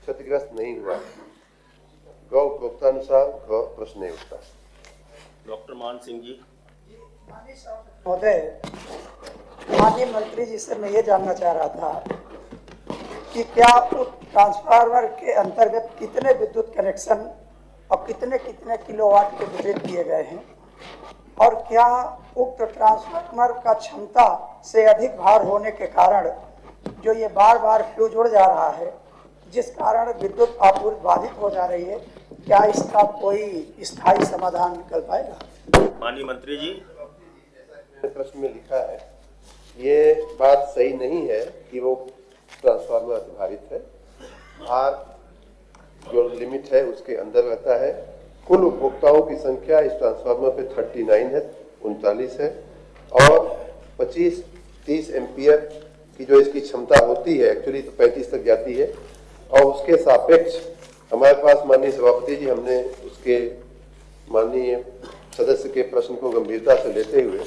क्षतिग्रस्त नहीं हुआ। गौ उपभोक्तानुसार गौ प्रश्न नहीं उठता। डॉक्टर मान सिंह जी। महोदय, माननीय मंत्री जी से मैं ये जानना चाह रहा था कि क्या उस ट्रांसफार्मर के अंतर्गत कितने विद्युत कनेक्शन और कितने कितने किलोवाट के वितरित किए गए हैं, और क्या उक्त ट्रांसफार्मर का क्षमता से अधिक भार होने के कारण जो ये बार बार फ्यूज उड़ जा रहा है, जिस कारण विद्युत आपूर्ति बाधित हो जा रही है, क्या इसका कोई स्थायी समाधान निकल पाएगा? माननीय मंत्री जी। प्रश्न में लिखा है, ये बात सही नहीं है कि वो ट्रांसफार्मर अतिभारित है। भार जो लिमिट है उसके अंदर रहता है। कुल उपभोक्ताओं की संख्या इस ट्रांसफार्मर पे 39 है, 39 है, और 25-30 एम्पियर की जो इसकी क्षमता होती है, एक्चुअली तो 35 तक जाती है। और उसके सापेक्ष हमारे पास माननीय सभापति जी, हमने उसके माननीय सदस्य के प्रश्न को गंभीरता से लेते हुए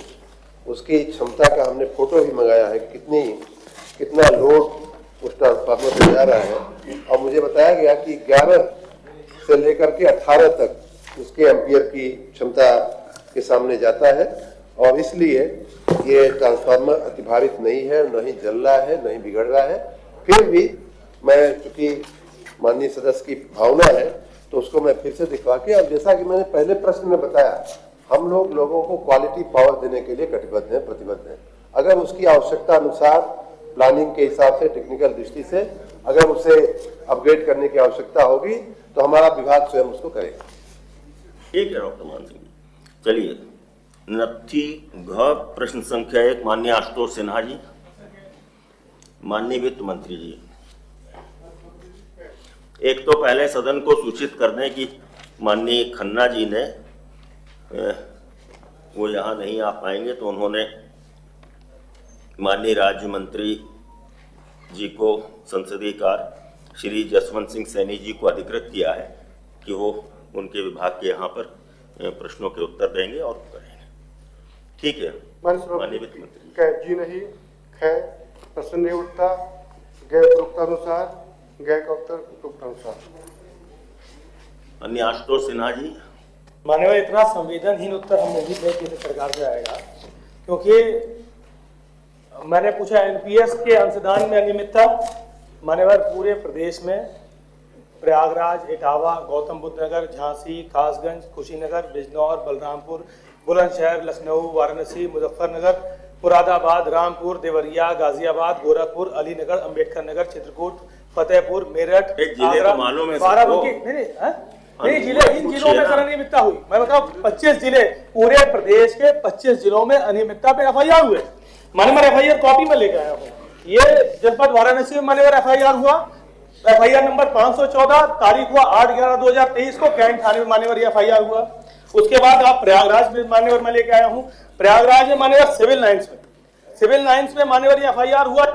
उसकी क्षमता का हमने फोटो भी मंगाया है, कितना लोड उस ट्रांसफार्मर पे जा रहा है। और मुझे बताया गया कि 11 से लेकर के 18 तक उसके एम्पियर की क्षमता के सामने जाता है, और इसलिए ये ट्रांसफार्मर अतिभारित नहीं है, न ही जल रहा है, न ही बिगड़ रहा है। फिर भी मैं, चूंकि माननीय सदस्य की भावना है, तो उसको मैं फिर से दिखवा के, और जैसा कि मैंने पहले प्रश्न में बताया, हम लोगों को क्वालिटी पावर देने के लिए कटिबद्ध हैं, प्रतिबद्ध हैं। अगर उसकी आवश्यकता अनुसार प्लानिंग के हिसाब से, टेक्निकल दृष्टि से अगर उसे अपग्रेड करने की आवश्यकता होगी तो हमारा विभाग स्वयं उसको करेगा। ठीक है डॉक्टर मान सिंह। चलिए, नत्थी घ प्रश्न संख्या 1 माननीय आशुतोष सिन्हा जी। माननीय वित्त मंत्री जी, एक तो पहले सदन को सूचित कर दें कि माननीय खन्ना जी ने वो यहाँ नहीं आ पाएंगे, तो उन्होंने माननीय राज्य मंत्री जी को, संसदीय कार्य श्री जसवंत सिंह सैनी जी को अधिकृत किया है कि वो उनके विभाग के यहाँ पर प्रश्नों के उत्तर देंगे और करेंगे। ठीक है माननीय वित्त मंत्री। कै जी नहीं, ख प्रश्न नहीं उठता, गै उपरोक्तानुसार, गै का उत्तर उपरोक्तानुसार। माननीय आशुतोष सिन्हा जी। माननीय, इतना संवेदनहीन उत्तर हम नहीं थे कि सरकार से आएगा, क्योंकि मैंने पूछा एनपीएस के अंशदान में अनियमितता। मान्यवर, पूरे प्रदेश में प्रयागराज, इटावा, गौतम बुद्ध नगर, झांसी, कासगंज, कुशीनगर, बिजनौर, बलरामपुर, बुलंदशहर, लखनऊ, वाराणसी, मुजफ्फरनगर, मुरादाबाद, रामपुर, देवरिया, गाजियाबाद, गोरखपुर, अलीनगर, अंबेडकर नगर, चित्रकूट, फतेहपुर, मेरठ, बाराबंकी, नहीं जिले, इन जिलों में सर अनियमितता हुई। मैं बताऊं, 25 जिले, पूरे प्रदेश के 25 जिलों में अनियमितता पे एफआईआर हुए। मान्यवर, एफआईआर कॉपी में लेके आया हूँ। ये जनपद वाराणसी में मान्यवर एफआईआर हुआ, एफआईआर नंबर 514, तारीख हुआ 8/11/2023 को कैंट थाने में मान्यवर एफआईआर हुआ। उसके बाद आप प्रयागराज में मान्यवर में लेके आया हूँ। प्रयागराज में मान्यवर सिविल लाइन्स में मान्यवर एफआईआर हुआ।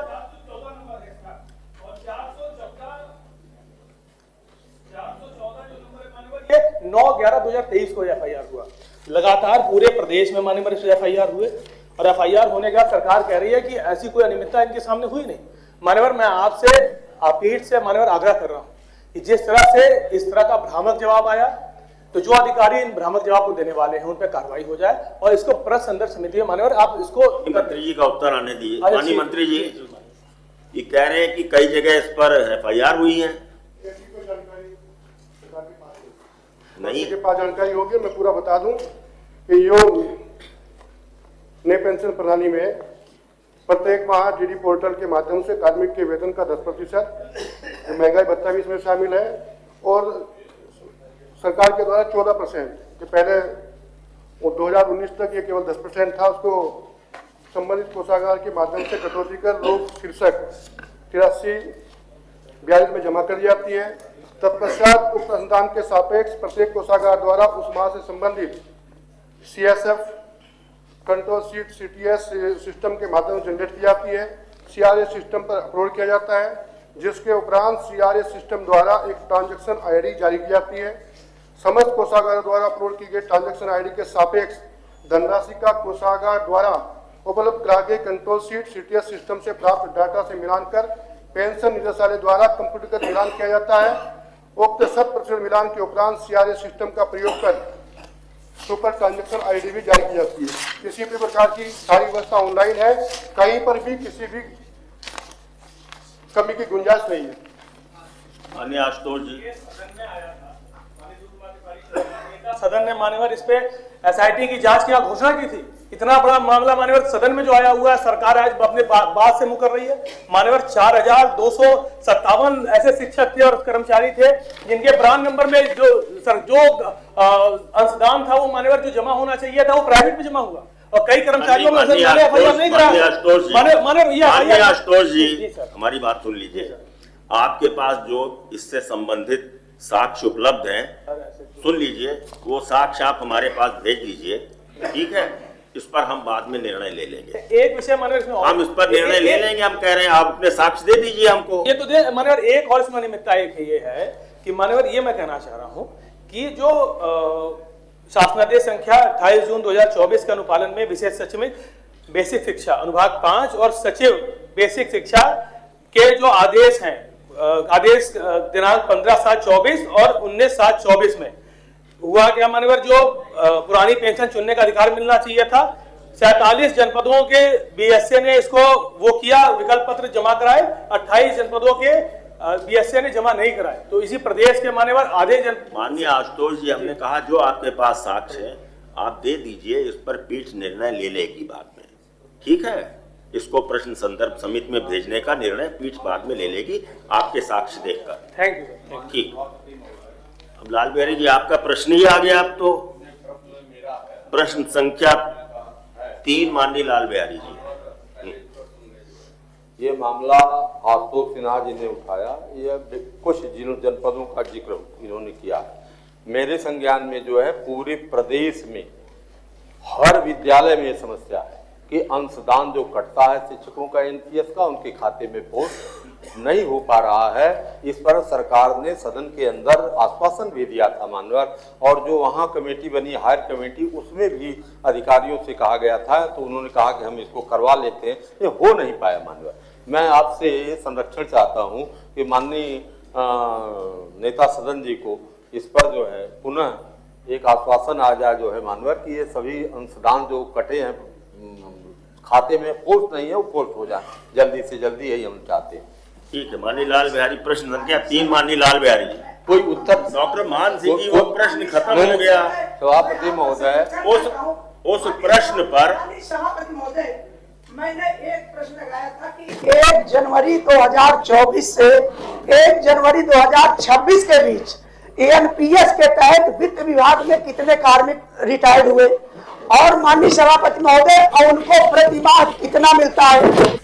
9/11/2023 को एफआईआर हुआ। लगातार पूरे प्रदेश में मान्यवर एफआईआर हुए, और एफआईआर होने के बाद सरकार कह रही है कि ऐसी कोई अनियमितता इनके सामने हुई नहीं। मान्यवर, मैं आपसे आपीठ से मान्यवर आग्रह कर रहा हूं कि जिस तरह से इस तरह का भ्रामक जवाब आया, तो जो अधिकारी इन भ्रामक जवाब को देने वाले हैं उन पर कार्रवाई हो जाए, और इसको प्रश्न संदर्भ समिति में मान्यवर आप इसको मंत्री जी का उत्तर आने दिए। माननीय मंत्री जी, ये कह रहे हैं कि कई जगह इस पर एफआईआर हुई है। नहीं के पास जानकारी होगी, मैं पूरा बता दूं कि यो नए पेंशन प्रणाली में प्रत्येक माह डीडी पोर्टल के माध्यम से कार्मिक के वेतन का 10%, महंगाई भत्ता भी इसमें शामिल है, और सरकार के द्वारा 14%, कि पहले 2019 तक ये केवल 10% था, उसको संबंधित कोषागार के माध्यम से कटौती कर लोग शीर्षक 83/42 में जमा कर दी जाती है। तत्पश्चात उक्त अनुदान के सापेक्ष प्रत्येक कोषागार द्वारा उस माह से संबंधित CSF control sheet CTS system के माध्यम से जनरेट की जाती है, CRA सिस्टम पर अपलोड किया जाता है, जिसके उपरांत CRA सिस्टम द्वारा एक ट्रांजैक्शन ID जारी की जाती है। समस्त कोषागार द्वारा अपलोड की गई ट्रांजैक्शन ID के सापेक्ष धनराशि का कोषागार द्वारा उपलब्ध करा गई कंट्रोल शीट CTS सिस्टम से प्राप्त डाटा से मिलान कर पेंशन निदेशालय द्वारा कंप्यूटरगत मिलान किया जाता है। उक्त 100% मिलान के उपरांत CRS सिस्टम का प्रयोग कर सुपर ट्रांजेक्शन ID भी जारी की जाती है। किसी भी प्रकार की सारी व्यवस्था ऑनलाइन है, कहीं पर भी किसी भी कमी की गुंजाइश नहीं है। माननीय आशुतोष जी, सदन ने मान्यवर इस पे SIT की जांच की घोषणा की थी। इतना बड़ा मामला मान्यवर सदन में जो आया हुआ है, सरकार आज अपने बात से मुंह कर रही है। मान्यवर 4257 ऐसे शिक्षक थे और कर्मचारी थे जिनके ब्रांच नंबर में जो अंशदान था वो मान्यवर जो जमा होना चाहिए था वो प्राइवेट में जमा हुआ और कई कर्मचारियों में FIR नहीं कराया। आशुतोष जी, हमारी बात सुन लीजिए। आपके पास जो इससे संबंधित साक्ष्य उपलब्ध हैं, सुन लीजिए, वो साक्ष्य आप हमारे पास भेज दीजिए, ठीक है? इस पर हम बाद में निर्णय ले लेंगे। एक विषय माननीय, हम इस पर निर्णय ले लेंगे। हम कह रहे हैं आप अपने साक्ष्य दे दीजिए हमको। ये तो दे माननीय। एक और इसमें अनियमितता एक ये है कि माननीय, ये मैं कहना चाह रहा हूँ कि जो शासनादेश संख्या 28 जून 2024 के अनुपालन में विशेष सचिव बेसिक शिक्षा अनुभाग 5 और सचिव बेसिक शिक्षा के जो आदेश हैं, आदेश दिनांक 15/7/24 और 19/7/24 में हुआ क्या मान्यवर, जो पुरानी पेंशन चुनने का अधिकार मिलना चाहिए था, 47 जनपदों के BSA ने इसको वो किया, विकल्प पत्र जमा कराए, 28 जनपदों के BSA ने जमा नहीं कराए। तो इसी प्रदेश के मान्यवर आधे माननीय आशुतोष जी, हमने कहा जो आपके पास साक्ष्य है आप दे दीजिए, इस पर पीठ निर्णय ले लेगी बाद में, ठीक है? इसको प्रश्न संदर्भ समिति में भेजने का निर्णय पीठ बाद में ले लेगी आपके साक्ष्य देखकर। Thank you. ठीक। अब लाल बिहारी जी, आपका प्रश्न ही आ गया। अब तो प्रश्न संख्या 3 माननीय लाल बिहारी जी। ये मामला आशुतोष सिन्हा जी ने उठाया। ये कुछ जनपदों का जिक्र इन्होंने किया। मेरे संज्ञान में जो है पूरे प्रदेश में हर विद्यालय में ये समस्या है कि अंशदान जो कटता है शिक्षकों का NPS का, उनके खाते में पोस्ट नहीं हो पा रहा है। इस पर सरकार ने सदन के अंदर आश्वासन भी दिया था मानवर, और जो वहाँ कमेटी बनी हायर कमेटी, उसमें भी अधिकारियों से कहा गया था, तो उन्होंने कहा कि हम इसको करवा लेते हैं। ये हो नहीं पाया मानवर। मैं आपसे ये संरक्षण चाहता हूँ कि माननीय नेता सदन जी को इस पर जो है पुनः एक आश्वासन आ जाए जो है मानवर कि ये सभी अंशदान जो कटे हैं खाते में पोस्ट नहीं है, वो पोस्ट हो जाए जल्दी से जल्दी, यही हम चाहते हैं। ठीक है माननीय लाल बिहारी। प्रश्न संख्या 3 माननीय लाल बिहारी जी। कोई उत्तर डॉक्टर मान सिंह जी, वो प्रश्न खत्म हो गया। सभापति महोदय, उस प्रश्न पर सभापति महोदय, मैंने एक प्रश्न लगाया था कि 1 जनवरी 2024 से 1 जनवरी 2026 के बीच ANPS के तहत वित्त विभाग में कितने कार्मिक रिटायर्ड हुए और माननीय सभापति महोदय उनको प्रतिमाह कितना मिलता है,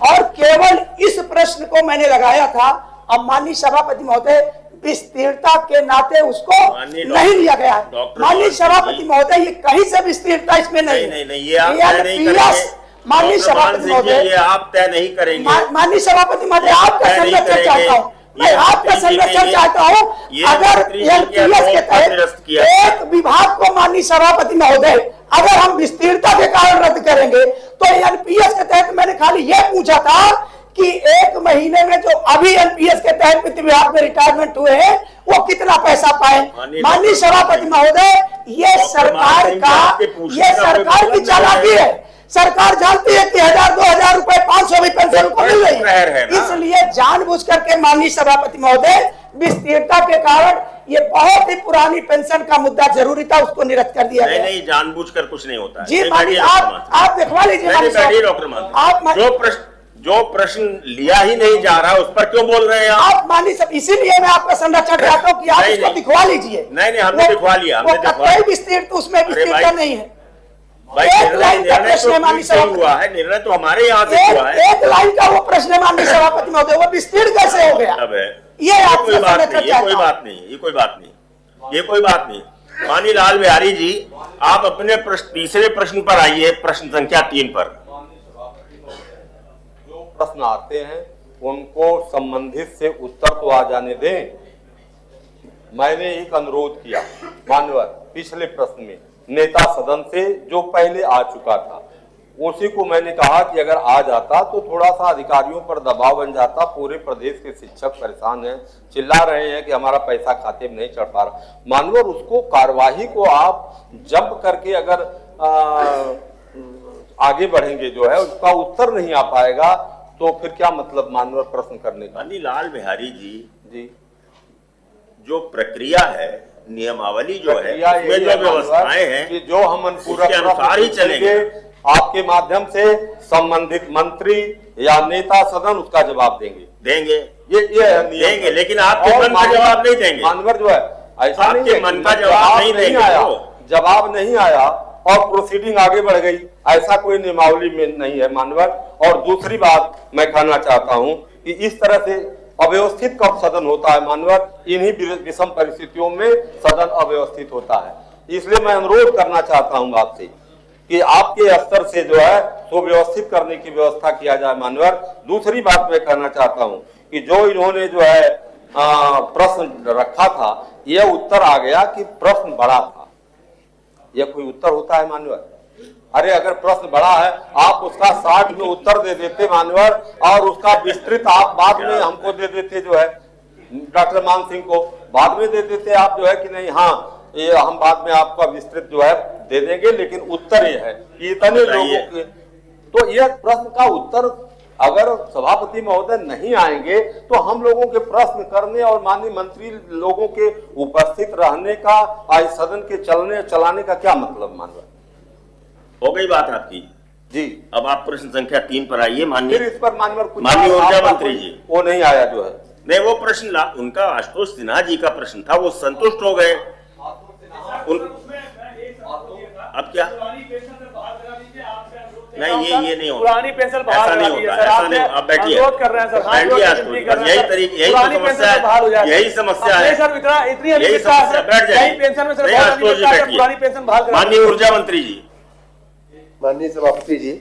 और केवल इस प्रश्न को मैंने लगाया था। अब माननीय सभापति महोदय विस्तीर्णता के नाते उसको नहीं लिया गया है। माननीय सभापति महोदय, ये कहीं से विस्तीर्णता इसमें नहीं, ये आप तय नहीं करेंगे। माननीय सभापति महोदय, ये आप तय नहीं करेंगे। माननीय सभापति महोदय, आपका संरक्षण चाहता हूँ, मैं आपका संरक्षण चाहता हूँ। अगर NPS के तहत एक विभाग को माननीय सभापति महोदय अगर हम विस्तीर्णता के कारण रद्द करेंगे तो NPS के तहत मैंने खाली ये पूछा था कि 1 महीने में जो अभी NPS के तहत वित्त विभाग में रिटायरमेंट हुए हैं वो कितना पैसा पाए। माननीय सभापति महोदय, ये सरकार की चालाकी है। सरकार जानती है कि 1000-2000 रुपए 500 भी पेंशन को मिल रही है, इसलिए जानबूझ करके माननीय सभापति महोदय विस्तीर्णता के कारण ये बहुत ही पुरानी पेंशन का मुद्दा जरूरी था, उसको निरस्त कर दिया गया। नहीं, जानबूझकर कुछ नहीं होता है। जी माननीय, आप दिखवा लीजिए। डॉक्टर मान, जो प्रश्न लिया ही नहीं जा रहा उस पर क्यों बोल रहे हैं आप माननीय सब, इसीलिए मैं आपका संरक्षण चाहता हूँ कि आप इसको दिखवा लीजिए। नहीं, हमने दिखवा लिया। विस्तीर्ण उसमें विस्तीर्णता नहीं है। भाई निर्णय हुआ है, निर्णय तो हमारे यहाँ से हुआ है। एक लाइन का वो प्रश्न है माननीय सभापति महोदय, वो विस्तीर्ण कैसे हो गया? ये कोई बात नहीं, ये कोई बात नहीं। माननीय लाल बिहारी जी, आप अपने तीसरे प्रश्न पर आइए, प्रश्न संख्या 3 पर। जो प्रश्न आते हैं उनको संबंधित से उत्तर तो आ जाने दें। मैंने एक अनुरोध किया मानवर पिछले प्रश्न में नेता सदन से जो पहले आ चुका था, उसी को मैंने कहा कि अगर आ जाता तो थोड़ा सा अधिकारियों पर दबाव बन जाता। पूरे प्रदेश के शिक्षक परेशान हैं, चिल्ला रहे हैं कि हमारा पैसा खाते में नहीं चढ़ पा रहा। मानवर उसको कार्यवाही को आप जंप करके अगर आगे बढ़ेंगे जो है उसका उत्तर नहीं आ पाएगा तो फिर क्या मतलब मानवर प्रश्न करने का। माननीय लाल बिहारी जी जो प्रक्रिया है, नियमावली जो है, उसमें जो व्यवस्थाएं हैं कि जो हम उसके अनुसार ही चलेंगे। आपके माध्यम से संबंधित मंत्री या नेता सदन उसका जवाब देंगे। ये देंगे, लेकिन आपके मन का जवाब नहीं देंगे। मानवर जो है ऐसा नहीं है, मन का जवाब नहीं देंगे, जवाब नहीं आया और प्रोसीडिंग आगे बढ़ गई, ऐसा कोई नियमावली में नहीं है मानवर। और दूसरी बात मैं कहना चाहता हूं कि इस तरह से अव्यवस्थित कब सदन होता है मानवर, इन्हीं विषम परिस्थितियों में सदन अव्यवस्थित होता है। इसलिए मैं अनुरोध करना चाहता हूं आपसे कि आपके स्तर से जो है सुव्यवस्थित करने की व्यवस्था किया जाए मानवर। दूसरी बात मैं कहना चाहता हूं कि जो इन्होंने जो है प्रश्न रखा था, यह उत्तर आ गया कि प्रश्न बड़ा था। यह कोई उत्तर होता है मानवर? अरे अगर प्रश्न बड़ा है आप उसका 60 में उत्तर दे देते मानवर, और उसका विस्तृत आप बाद में हमको दे देते जो है, डॉक्टर मान सिंह को बाद में दे देते आप जो है कि नहीं हाँ ये हम बाद में आपका विस्तृत जो है दे देंगे, लेकिन उत्तर ये है कि इतने लोगों के। तो यह प्रश्न का उत्तर अगर सभापति महोदय नहीं आएंगे तो हम लोगों के प्रश्न करने और माननीय मंत्री लोगों के उपस्थित रहने का, आज सदन के चलाने का क्या मतलब मानवर? हो गई बात आपकी जी। अब आप प्रश्न संख्या 3 पर आइए। माननीय इस पर मानवर माननीय ऊर्जा मंत्री जी वो नहीं आया जो है। नहीं, वो प्रश्न उनका आशुतोष सिन्हा जी का प्रश्न था, वो संतुष्ट हो गए। अब क्या नहीं, ये नहीं होता, पुरानी पेंशन ऐसा नहीं होता, ऐसा नहीं। आप बैठिए, कर रहे हैं सर, बैठिए आशुतोष, यही तरीके, यही समस्या है, यही समस्या है सर। इतनी यही समस्या, बैठ जाइए। पेंशन में सर आशुतोष जी पुरानी पेंशन बहाल करा। माननीय ऊर्जा मंत्री जी। माननीय सभापति जी,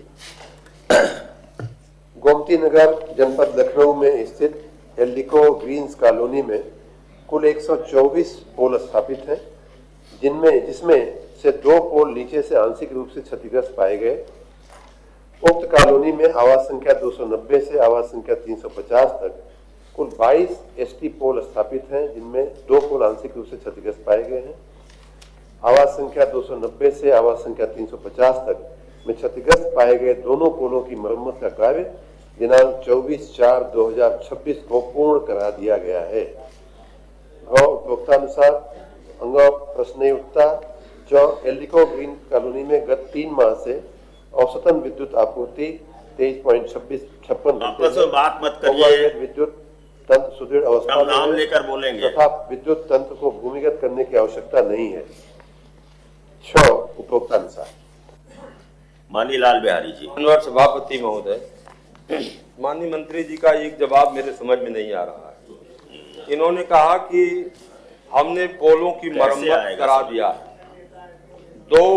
गोमती नगर जनपद लखनऊ में स्थित एल्डिको ग्रीन्स कॉलोनी में कुल 124 पोल स्थापित हैं, जिसमें से 2 पोल नीचे से आंशिक रूप से क्षतिग्रस्त पाए गए। उक्त कॉलोनी में आवास संख्या 290 से आवास संख्या 350 तक कुल 22 एसटी पोल स्थापित हैं, जिनमें 2 पोल आंशिक रूप से क्षतिग्रस्त पाए गए हैं। आवास संख्या 290 से आवास संख्या 350 तक में क्षतिग्रस्त पाए गए दोनों पोलों की मरम्मत का कार्य दिनांक 24/4/2026 को पूर्ण करा दिया गया है। उपभोक्तानुसार अंग प्रश्न नहीं उठता। जो एल्डिको ग्रीन कॉलोनी में गत 3 माह से औसतन विद्युत आपूर्ति 23.56 आपस में बात मत करिए। विद्युत तंत्र सुदृढ़ अवस्था में नाम लेकर बोलेंगे तथा विद्युत तंत्र को भूमिगत करने की आवश्यकता नहीं है। 6 उपभोक्तानुसार माननीय लाल बिहारी जी। धन्यवाद सभापति महोदय। माननीय मंत्री जी का एक जवाब मेरे समझ में नहीं आ रहा है। इन्होंने कहा कि हमने पोलों की मरम्मत करा दिया, 2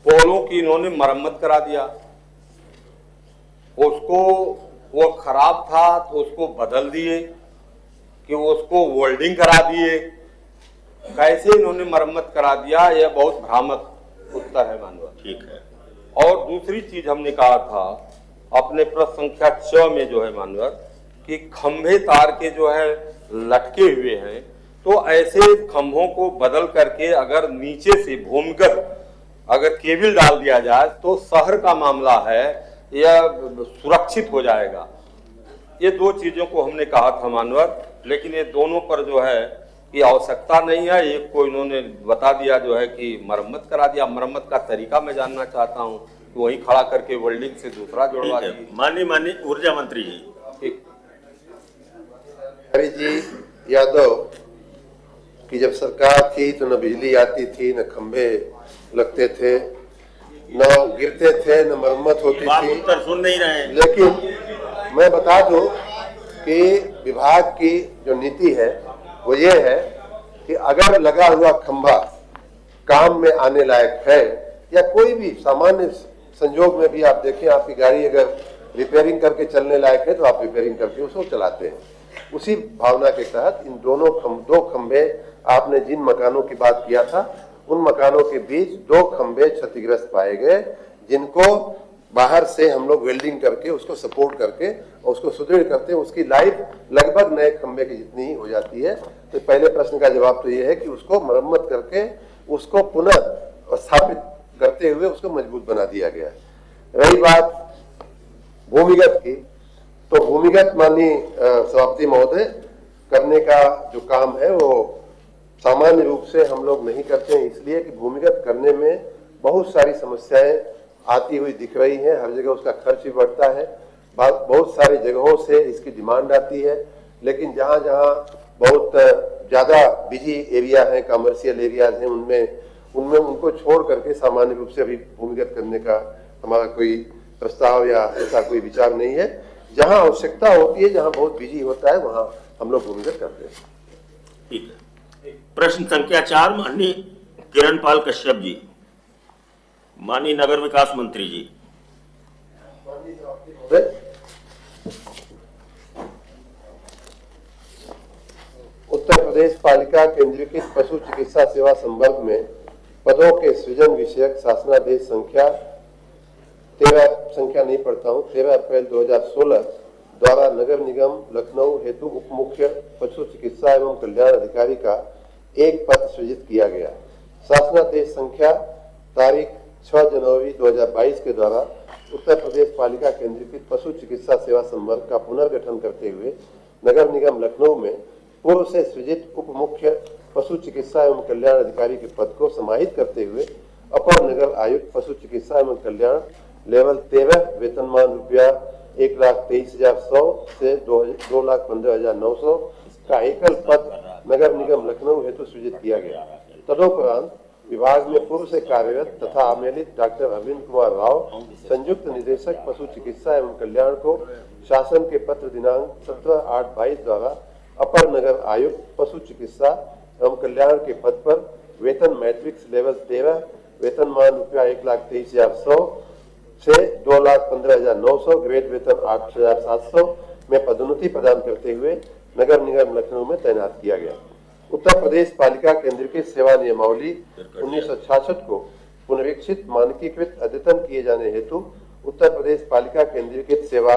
पोलों की इन्होंने मरम्मत करा दिया, उसको वो खराब था तो उसको बदल दिए कि उसको वेल्डिंग करा दिए। कैसे इन्होंने मरम्मत करा दिया, यह बहुत भ्रामक उत्तर है मानवर। ठीक है। और दूसरी चीज हमने कहा था अपने प्रश्न संख्या 6 में जो है मानवर कि खंभे तार के जो है लटके हुए हैं, तो ऐसे खंभों को बदल करके अगर नीचे से भूमिगत अगर केबल डाल दिया जाए तो शहर का मामला है यह सुरक्षित हो जाएगा। ये 2 चीजों को हमने कहा था मानवर, लेकिन ये दोनों पर जो है कि आवश्यकता नहीं है। एक को इन्होंने बता दिया जो है कि मरम्मत करा दिया। मरम्मत का तरीका मैं जानना चाहता हूँ कि वहीं खड़ा करके वेल्डिंग से दूसरा जोड़वा दिए। माननीय ऊर्जा मंत्री जी। ठीक। हरी जी यादव कि जब सरकार थी तो न बिजली आती थी, न खंभे लगते थे, न गिरते थे, न मरम्मत होती थी। उत्तर सुन नहीं रहे। लेकिन मैं बता दूं कि विभाग की जो नीति है वो ये है कि अगर लगा हुआ खंभा काम में आने लायक है या कोई भी सामान्य संजोग में भी आप देखें, आपकी गाड़ी अगर रिपेयरिंग करके चलने लायक है तो आप रिपेयरिंग करके उसको चलाते हैं। उसी भावना के तहत इन दो खंभे, आपने जिन मकानों की बात किया था उन मकानों के बीच 2 खंभे क्षतिग्रस्त पाए गए, जिनको बाहर से हम लोग वेल्डिंग करके उसको सपोर्ट करके और उसको सुदृढ़ करते हैं, उसकी लाइफ लगभग नए खंबे की जितनी ही हो जाती है। तो पहले प्रश्न का जवाब तो ये है कि उसको मरम्मत करके उसको पुनः स्थापित करते हुए उसको मजबूत बना दिया गया है। रही बात भूमिगत की, तो भूमिगत माननीय सभापति महोदय करने का जो काम है वो सामान्य रूप से हम लोग नहीं करते हैं, इसलिए कि भूमिगत करने में बहुत सारी समस्याएं आती हुई दिख रही हैं। हर जगह उसका खर्च भी बढ़ता है, बहुत सारी जगहों से इसकी डिमांड आती है, लेकिन जहां जहां बहुत ज्यादा बिजी एरिया है, कमर्शियल एरियाज हैं, उनमें उनको छोड़ करके सामान्य रूप से अभी भूमिगत करने का हमारा कोई प्रस्ताव या ऐसा कोई विचार नहीं है। जहां आवश्यकता होती है, जहां बहुत बिजी होता है, वहां हम लोग भूमिगत करते हैं। ठीक है। प्रश्न संख्या 4 माननीय किरणपाल कश्यप जी। माननीय नगर विकास मंत्री जी। उत्तर प्रदेश पालिका केंद्रीकृत पशु चिकित्सा सेवा संवर्ग में पदों के सृजन विषयक शासनादेश संख्या 13 अप्रैल 2016 द्वारा नगर निगम लखनऊ हेतु उप मुख्य पशु चिकित्सा एवं कल्याण अधिकारी का एक पद सृजित किया गया। शासनादेश संख्या तारीख 6 जनवरी 2022 के द्वारा उत्तर प्रदेश पालिका केंद्रीकृत पशु चिकित्सा सेवा संवर्ग का पुनर्गठन करते हुए नगर निगम लखनऊ में पूर्व से सृजित उप मुख्य पशु चिकित्सा एवं कल्याण अधिकारी के पद को समाहित करते हुए अपर नगर आयुक्त पशु चिकित्सा एवं कल्याण लेवल 13 वेतनमान रुपया 1,23,100 से 2,15,900 का एकल पद नगर निगम लखनऊ हेतु सृजित किया गया। तदोपरांत विभाग में पूर्व से कार्यरत तथा आमेलित डॉक्टर अरविंद कुमार राव संयुक्त निदेशक पशु चिकित्सा एवं कल्याण को शासन के पत्र दिनांक 17/8/22 द्वारा अपर नगर आयुक्त पशु चिकित्सा एवं कल्याण के पद पर वेतन मैट्रिक्स लेवल 13 वेतनमान रुपया 1,23,100 से 2,15,900 ग्रेड वेतन 8,700 में पदोन्नति प्रदान करते हुए नगर निगम लखनऊ में तैनात किया गया। उत्तर प्रदेश पालिका केंद्रीकृत सेवा नियमावली 1966 को पुनरीक्षित मानकीकृत अद्यतन किए जाने हेतु उत्तर प्रदेश पालिका केंद्रीकृत सेवा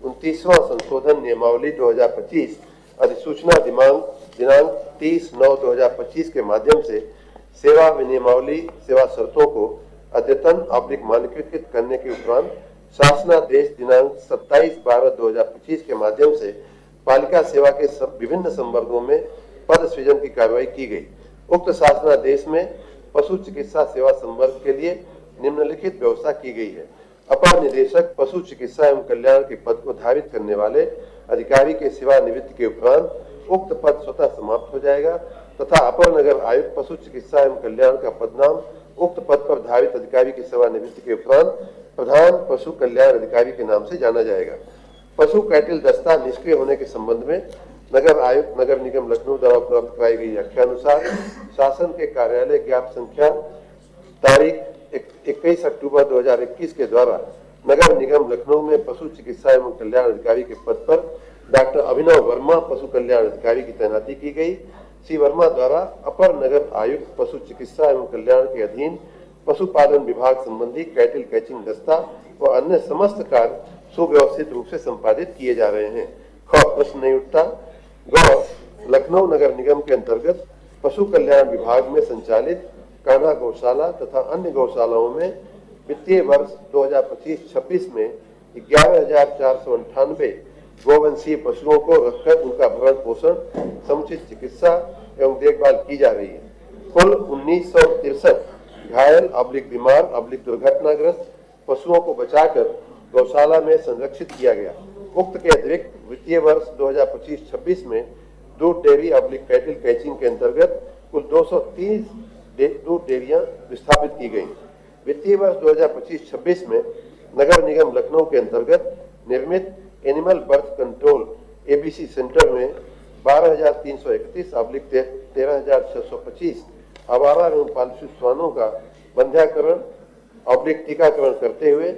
29वां संशोधन नियमावली 2025 अधिसूचना दिनांक 30/9/2025 के माध्यम से सेवा नियमावली सेवा शर्तों को अद्यतन मानकीकृत करने के उपरांत शासनादेश दिनांक 27/12/2025 के माध्यम से पालिका सेवा के विभिन्न संवर्गों में पद सृजन की कार्रवाई की गई। उक्त शासनादेश में पशु चिकित्सा सेवा संवर्ग के लिए निम्नलिखित व्यवस्था की गई है। अपर निदेशक पशु चिकित्सा एवं कल्याण के पद को धारित करने वाले अधिकारी के सेवानिवृत्ति के उपरांत उक्त पद स्वतः समाप्त हो जाएगा तथा अपर नगर आयुक्त पशु चिकित्सा एवं कल्याण का पदनाम उक्त पद पर धारित अधिकारी की सेवानिवृत्ति के उपरांत प्रधान पशु कल्याण अधिकारी के नाम से जाना जाएगा। पशु कैटिल दस्ता निष्क्रिय होने के संबंध में नगर आयुक्त नगर निगम लखनऊ द्वारा उपलब्ध कराई गई व्याख्यानुसार शासन के कार्यालय ज्ञाप संख्या तारीख 21 अक्टूबर 2021 के द्वारा नगर निगम लखनऊ में पशु चिकित्सा एवं कल्याण अधिकारी के पद पर डॉक्टर अभिनव वर्मा पशु कल्याण अधिकारी की तैनाती की गई। श्री वर्मा द्वारा अपर नगर आयुक्त पशु चिकित्सा एवं कल्याण के अधीन पशुपालन विभाग संबंधी कैटिल कैचिंग दस्ता व अन्य समस्त कार्य सुव्यवस्थित रूप से संपादित किए जा रहे हैं। प्रश्न नहीं उठता। लखनऊ नगर निगम के अंतर्गत पशु कल्याण विभाग में संचालित कान्हा गौशाला तथा अन्य गौशालाओं में वित्तीय वर्ष 2025-26 में 11,498 गोवंशीय पशुओं को रखकर उनका भरण पोषण समुचित चिकित्सा एवं देखभाल की जा रही है। कुल 1963 घायल बीमार दुर्घटनाग्रस्त पशुओं को बचाकर गौशाला में संरक्षित किया गया। उक्त के अतिरिक्त वित्तीय वर्ष 2025-26 में दूध डेयरी कैटिल कैचिंग के अंतर्गत कुल 230 दूध डेयरियां स्थापित की गई। वित्तीय वर्ष 2025-26 में नगर निगम लखनऊ के अंतर्गत निर्मित animal birth control ABC centre में 12,331 13,625 आवारा एवं पालतू श्वानों का बंध्याकरण टीकाकरण करते हुए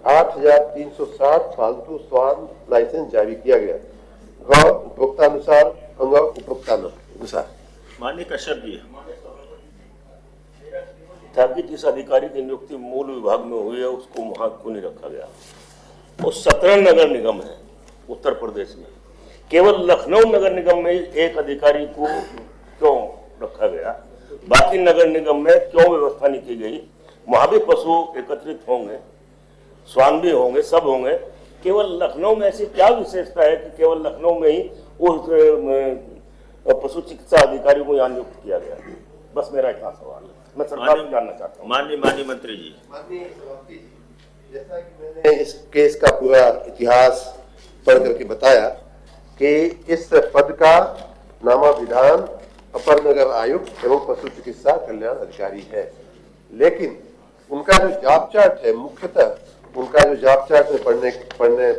8,360 पालतू श्वान लाइसेंस जारी किया गया। उपभोक्तानुसार उपभोक्तानुसार माननीय कश्यप जी। था कि जिस अधिकारी की नियुक्ति मूल विभाग में हुई है उसको वहां क्यों नहीं रखा गया। वो 17 नगर निगम है उत्तर प्रदेश में, केवल लखनऊ नगर निगम में एक अधिकारी को क्यों रखा गया, बाकी नगर निगम में क्यों व्यवस्था नहीं की गई। वहां भी पशु एकत्रित होंगे, श्वान भी होंगे, सब होंगे, केवल लखनऊ में ऐसी क्या विशेषता है कि केवल लखनऊ में ही उस पशु चिकित्सा अधिकारी को यहाँ नियुक्त किया गया। बस मेरा इतना सवाल है, मैं सरकार से जानना चाहता हूँ। माननीय मंत्री जी, जैसा कि मैंने इस केस का पूरा इतिहास पढ़ करके बताया कि इस पद का नामाभिधान अपर नगर आयुक्त एवं पशु चिकित्सा कल्याण अधिकारी है, लेकिन उनका जो जॉब चार्ट है, मुख्यतः उनका जो जॉब चार्ट में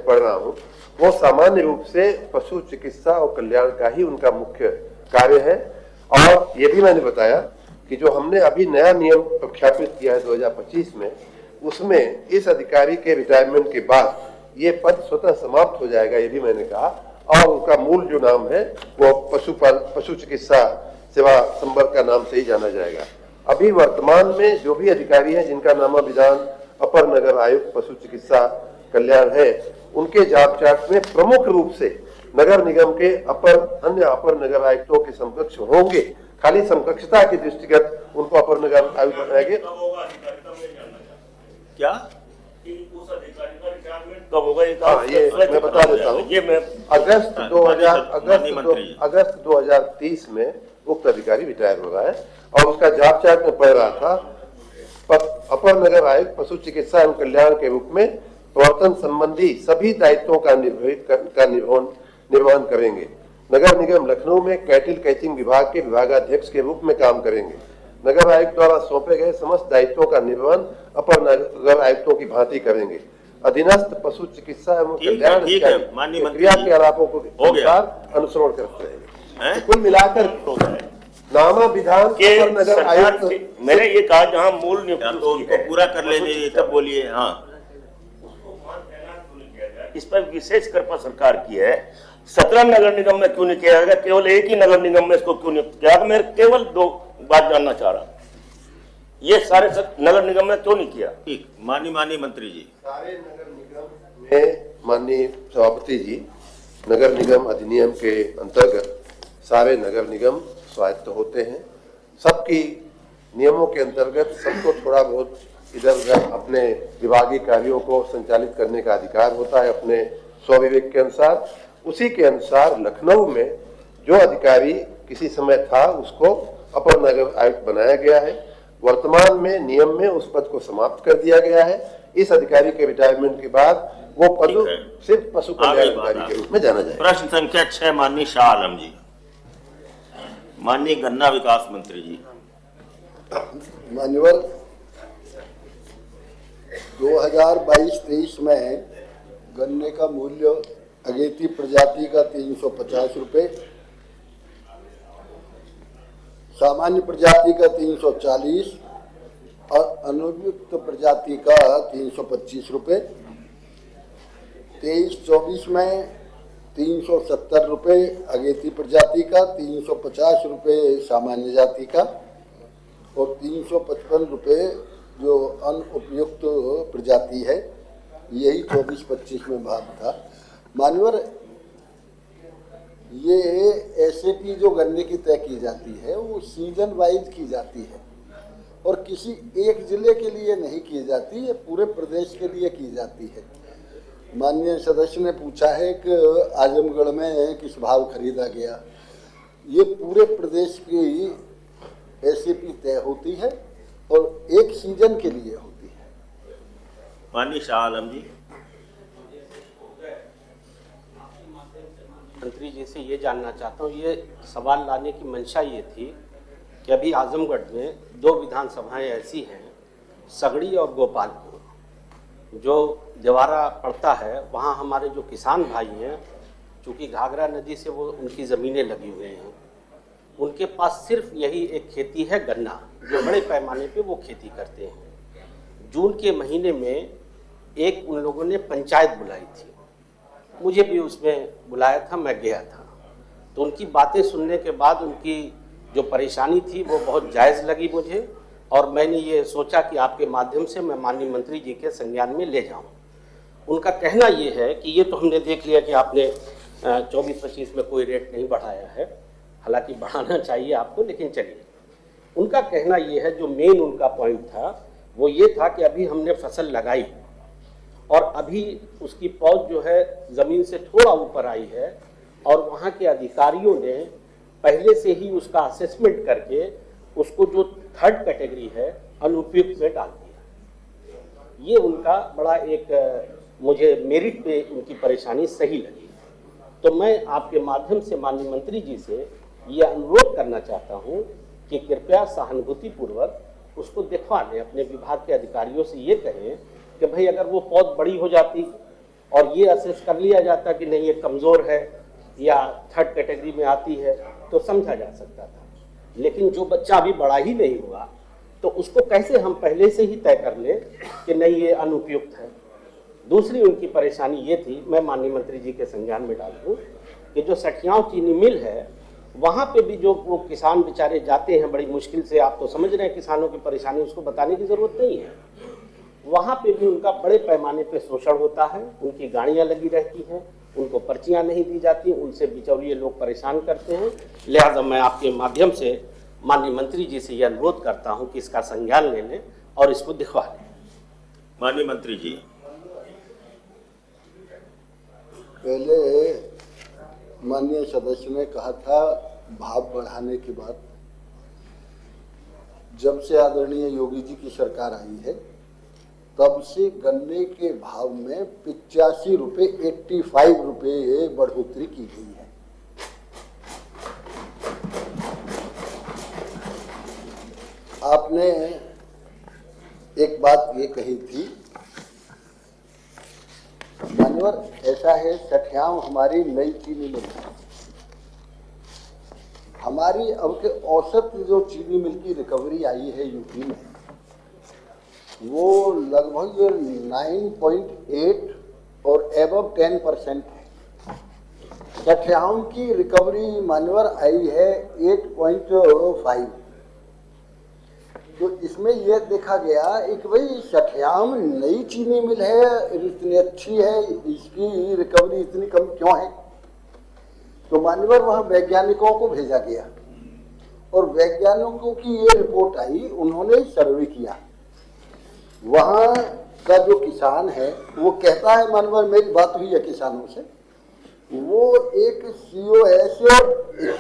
पढ़ रहा हूँ, वो सामान्य रूप से पशु चिकित्सा और कल्याण का ही उनका मुख्य कार्य है। और ये भी मैंने बताया कि जो हमने अभी नया नियम प्रख्यापित किया है 2025 में, उसमें इस अधिकारी के रिटायरमेंट के बाद ये पद स्वतः समाप्त हो जाएगा, ये भी मैंने कहा। और उनका मूल जो नाम है वो पशु चिकित्सा सेवा संवर्ग का नाम से ही जाना जाएगा। अभी वर्तमान में जो भी अधिकारी हैं जिनका नामाभिधान अपर नगर आयुक्त पशु चिकित्सा कल्याण है, उनके जॉब चार्ट में प्रमुख रूप से नगर निगम के अन्य अपर नगर आयुक्तों के समकक्ष होंगे। खाली समकक्षता की दृष्टिगत उनको अपर नगर आयुक्त बनाएंगे। क्या उस अधिकारी का रिटायरमेंट कब होगा? ये मैं बता देता हूँ। ये मैं अगस्त 2030 में उक्त अधिकारी रिटायर हो रहा है और उसका जॉब चार्ट में पढ़ रहा था, अपर नगर आयुक्त पशु चिकित्सा एवं कल्याण के रूप में प्रवर्तन संबंधी सभी दायित्वों का निर्वहन करेंगे। नगर निगम लखनऊ में कैटिल कैचिंग विभाग के विभागाध्यक्ष के रूप में काम करेंगे। नगर आयुक्त द्वारा सौंपे गए समस्त दायित्वों का निर्वहन अपर नगर आयुक्तों की भांति करेंगे। अधीनस्थ पशु चिकित्सा एवं कल्याण क्रिया के आलापों को अनुसरण करते रहेंगे। कुल मिलाकर नामाभिधान अपर नगर आयुक्त, मैंने ये कहा जहाँ मूल नियुक्ति पूरा कर लेने तब बोलिए। हाँ, इस पर विशेष कृपा सरकार की है। 17 नगर निगम में क्यों नहीं किया गया, केवल एक ही नगर निगम में इसको क्यों नियुक्त किया? मैं केवल दो बात जानना चाह रहा हूँ, ये सारे नगर निगम में क्यों नहीं किया? ठीक, माननीय मंत्री जी, सारे नगर निगम में माननीय सभापति जी, नगर निगम अधिनियम के अंतर्गत सारे नगर निगम स्वायत्त होते हैं। सबकी नियमों के अंतर्गत सबको थोड़ा बहुत इधर उधर अपने विभागीय कार्यों को संचालित करने का अधिकार होता है अपने स्वविवेक के अनुसार। उसी के अनुसार लखनऊ में जो अधिकारी किसी समय था उसको अपर नगर आयुक्त बनाया गया है। वर्तमान में नियम में उस पद को समाप्त कर दिया गया है। इस अधिकारी के रिटायरमेंट के बाद वो पद सिर्फ पशु कल्याण अधिकारी के रूप में जाना जाएगा। प्रश्न संख्या 6 माननीय शाह आलम जी। माननीय गन्ना विकास मंत्री जी। मान्यवर, 2022-23 में गन्ने का मूल्य अगेती प्रजाति का 350 रुपये, सामान्य प्रजाति का 340 और अनुपयुक्त प्रजाति का 325 रुपये। 23-24 में 370 रुपये अगेती प्रजाति का, 350 रुपये सामान्य जाति का और 355 रुपये जो अनुपयुक्त प्रजाति है। यही 24-25 में भाग था। मान्यवर, ये एसएपी जो गन्ने की तय की जाती है वो सीजन वाइज की जाती है और किसी एक जिले के लिए नहीं की जाती, ये पूरे प्रदेश के लिए की जाती है। माननीय सदस्य ने पूछा है कि आजमगढ़ में किस भाव खरीदा गया। ये पूरे प्रदेश की एसएपी तय होती है और एक सीजन के लिए होती है। माननीय शाह आलम जी। मंत्री जी से ये जानना चाहता हूँ, ये सवाल लाने की मंशा ये थी कि अभी आजमगढ़ में 2 विधानसभाएं ऐसी हैं, सगड़ी और गोपालपुर, जो जवारा पड़ता है। वहाँ हमारे जो किसान भाई हैं, चूँकि घाघरा नदी से वो उनकी ज़मीनें लगी हुई हैं, उनके पास सिर्फ यही एक खेती है गन्ना, जो बड़े पैमाने पे वो खेती करते हैं। जून के महीने में एक उन लोगों ने पंचायत बुलाई थी, मुझे भी उसमें बुलाया था, मैं गया था। तो उनकी बातें सुनने के बाद उनकी जो परेशानी थी वो बहुत जायज़ लगी मुझे और मैंने ये सोचा कि आपके माध्यम से मैं माननीय मंत्री जी के संज्ञान में ले जाऊं। उनका कहना ये है कि ये तो हमने देख लिया कि आपने 24-25 में कोई रेट नहीं बढ़ाया है, हालांकि बढ़ाना चाहिए आपको, लेकिन चलिए। उनका कहना ये है, जो मेन उनका पॉइंट था वो ये था कि अभी हमने फसल लगाई और अभी उसकी पौध जो है ज़मीन से थोड़ा ऊपर आई है और वहाँ के अधिकारियों ने पहले से ही उसका असेसमेंट करके उसको जो 3rd कैटेगरी है अनुपयुक्त में डाल दिया। ये उनका बड़ा एक मुझे मेरिट पे उनकी परेशानी सही लगी। तो मैं आपके माध्यम से माननीय मंत्री जी से ये अनुरोध करना चाहता हूँ कि कृपया सहानुभूतिपूर्वक उसको दिखवा लें, अपने विभाग के अधिकारियों से ये कहें कि भाई अगर वो पौध बड़ी हो जाती और ये असेस कर लिया जाता कि नहीं ये कमज़ोर है या 3rd कैटेगरी में आती है तो समझा जा सकता था, लेकिन जो बच्चा अभी बड़ा ही नहीं हुआ तो उसको कैसे हम पहले से ही तय कर लें कि नहीं ये अनुपयुक्त है। दूसरी उनकी परेशानी ये थी, मैं माननीय मंत्री जी के संज्ञान में डाल दूँ कि जो सठियाव चीनी मिल है वहाँ पे भी जो वो किसान बेचारे जाते हैं बड़ी मुश्किल से, आप तो समझ रहे हैं किसानों की परेशानी, उसको बताने की ज़रूरत नहीं है। वहाँ पे भी उनका बड़े पैमाने पे शोषण होता है, उनकी गाड़ियाँ लगी रहती हैं, उनको पर्चियाँ नहीं दी जाती, उनसे बिचौलिए लोग परेशान करते हैं। लिहाजा मैं आपके माध्यम से माननीय मंत्री जी से यह अनुरोध करता हूँ कि इसका संज्ञान ले लें और इसको दिखवा लें। माननीय मंत्री जी। पहले माननीय सदस्य ने कहा था भाव बढ़ाने की बात। जब से आदरणीय योगी जी की सरकार आई है तब से गन्ने के भाव में 85 रुपये 85 रुपये बढ़ोतरी की गई है। आपने एक बात ये कही थी मानवर, ऐसा है सठियाम हमारी नई चीनी मिल है, हमारी अब के औसत जो चीनी मिल की रिकवरी आई है यूपी में वो लगभग 9.8 और एबव 10% है। सठियाम की रिकवरी मानवर आई है 8.5। तो इसमें यह देखा गया कि भाई सठियाम नई चीनी मिल है, इतनी अच्छी है, इसकी रिकवरी इतनी कम क्यों है। तो मान्यवर वहाँ वैज्ञानिकों को भेजा गया और वैज्ञानिकों की ये रिपोर्ट आई, उन्होंने सर्वे किया। वहाँ का जो किसान है वो कहता है, मान्यवर मेरी बात हुई है किसानों से, वो एक COS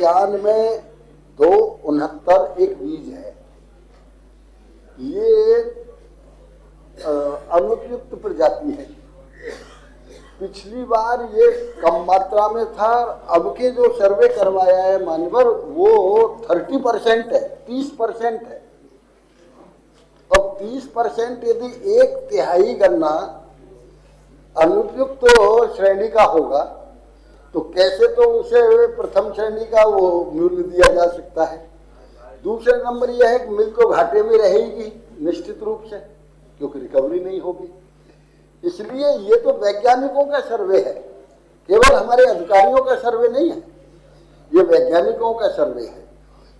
91-269 एक बीज है, ये अनुपयुक्त प्रजाति है। पिछली बार ये कम मात्रा में था, अब के जो सर्वे करवाया है मान्यवर वो 30% है, 30% है। अब 30% यदि 1/3 गन्ना अनुपयुक्त श्रेणी का होगा तो कैसे तो उसे प्रथम श्रेणी का वो मूल्य दिया जा सकता है। दूसरा नंबर यह है कि मिल तो घाटे में रहेगी निश्चित रूप से, क्योंकि रिकवरी नहीं होगी। इसलिए ये तो वैज्ञानिकों का सर्वे है, केवल हमारे अधिकारियों का सर्वे नहीं है, ये वैज्ञानिकों का सर्वे है।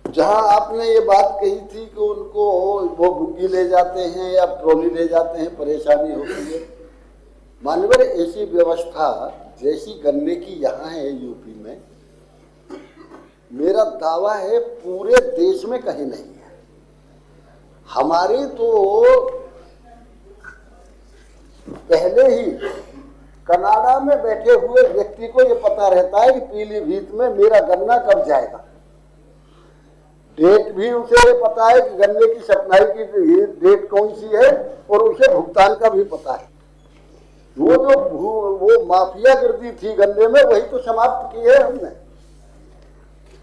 जहां आपने ये बात कही थी कि उनको वो बुग्गी ले जाते हैं या ट्रॉली ले जाते हैं, परेशानी होती है। मानवर ऐसी व्यवस्था जैसी गन्ने की यहाँ है यूपी में, मेरा दावा है पूरे देश में कहीं नहीं है। हमारे तो पहले ही कनाडा में बैठे हुए व्यक्ति को ये पता रहता है कि पीलीभीत में मेरा गन्ना कब जाएगा। डेट भी उसे पता है कि गन्ने की सप्लाई की डेट कौन सी है और उसे भुगतान का भी पता है। वो जो वो माफियागिरी थी गन्ने में, वही तो समाप्त की है हमने।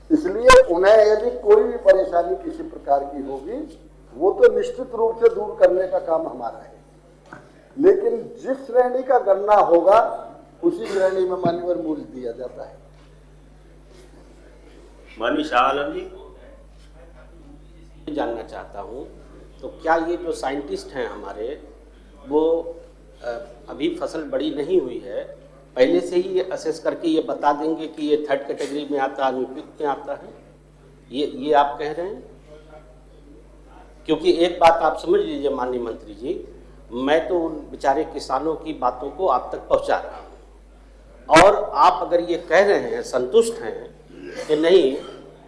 इसलिए उन्हें यदि कोई भी परेशानी किसी प्रकार की होगी वो तो निश्चित रूप से दूर करने का काम हमारा है, लेकिन जिस श्रेणी का गन्ना होगा उसी श्रेणी में मान्यवर मूल्य दिया जाता है। माननीय शाह आलम जी, जानना चाहता हूं तो क्या ये जो साइंटिस्ट हैं हमारे वो अभी फसल बड़ी नहीं हुई है, पहले से ही ये असेस करके ये बता देंगे कि ये 3rd कैटेगरी में आता है, अनुपयुक्त में आता है, ये आप कह रहे हैं? क्योंकि एक बात आप समझ लीजिए माननीय मंत्री जी, मैं तो उन बेचारे किसानों की बातों को आप तक पहुंचा रहा हूं, और आप अगर ये कह रहे हैं, संतुष्ट हैं कि नहीं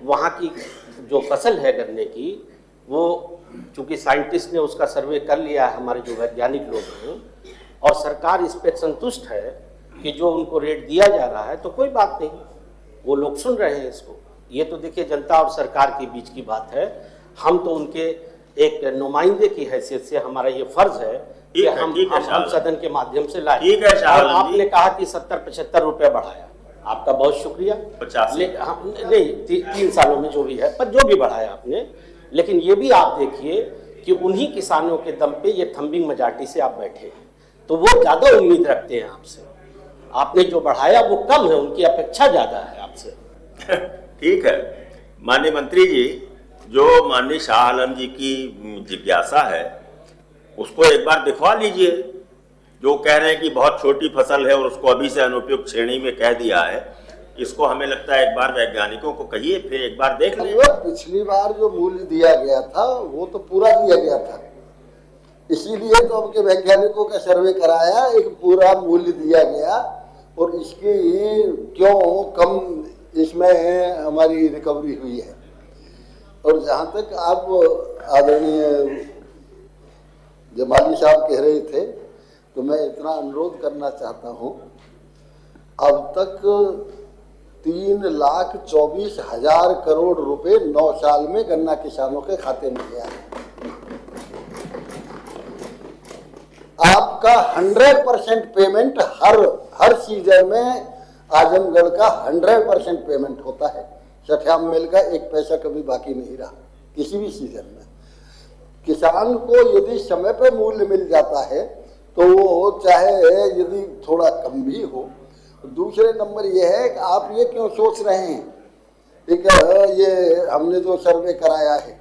वहाँ की जो फसल है गन्ने की, वो चूंकि साइंटिस्ट ने उसका सर्वे कर लिया है, हमारे जो वैज्ञानिक लोग हैं, और सरकार इस पर संतुष्ट है कि जो उनको रेट दिया जा रहा है, तो कोई बात नहीं, वो लोग सुन रहे हैं इसको। ये तो देखिए जनता और सरकार के बीच की बात है। हम तो उनके एक नुमाइंदे की हैसियत से हमारा ये फर्ज है कि हम सदन के माध्यम से लाए। और आपने कहा कि 70-75 रुपये बढ़ाया, आपका बहुत शुक्रिया। 50 नहीं 3 सालों में जो भी है, पर जो भी बढ़ाया आपने, लेकिन ये भी आप देखिए कि उन्हीं किसानों के दम पे ये थम्बिंग मेजॉरिटी से आप बैठे हैं, तो वो ज्यादा उम्मीद रखते हैं आपसे। आपने जो बढ़ाया वो कम है, उनकी अपेक्षा ज्यादा है आपसे। ठीक है माननीय मंत्री जी, जो माननीय शाह आलम जी की जिज्ञासा है उसको एक बार दिखवा लीजिए। जो कह रहे हैं कि बहुत छोटी फसल है और उसको अभी से अनुपयुक्त श्रेणी में कह दिया है, इसको हमें लगता है एक बार वैज्ञानिकों को कहिए, फिर एक बार देख लीजिए। पिछली बार जो मूल्य दिया गया था वो तो पूरा दिया गया था, इसीलिए तो हमके वैज्ञानिकों का सर्वे कराया, एक पूरा मूल्य दिया गया, और इसके क्यों कम इसमें हमारी रिकवरी हुई है। और जहाँ तक आप आदरणीय जमाली साहब कह रहे थे, तो मैं इतना अनुरोध करना चाहता हूँ, अब तक 3,24,000 करोड़ रुपए 9 साल में गन्ना किसानों के खाते में गया है। आपका 100% पेमेंट हर सीजन में आजमगढ़ का 100% पेमेंट होता है। छठियाम मिल का 1 पैसा कभी बाकी नहीं रहा किसी भी सीजन में। किसान को यदि समय पे मूल्य मिल जाता है तो वो चाहे यदि थोड़ा कम भी हो। दूसरे नंबर ये है कि आप ये क्यों सोच रहे हैं, ठीक है, ये हमने जो सर्वे कराया है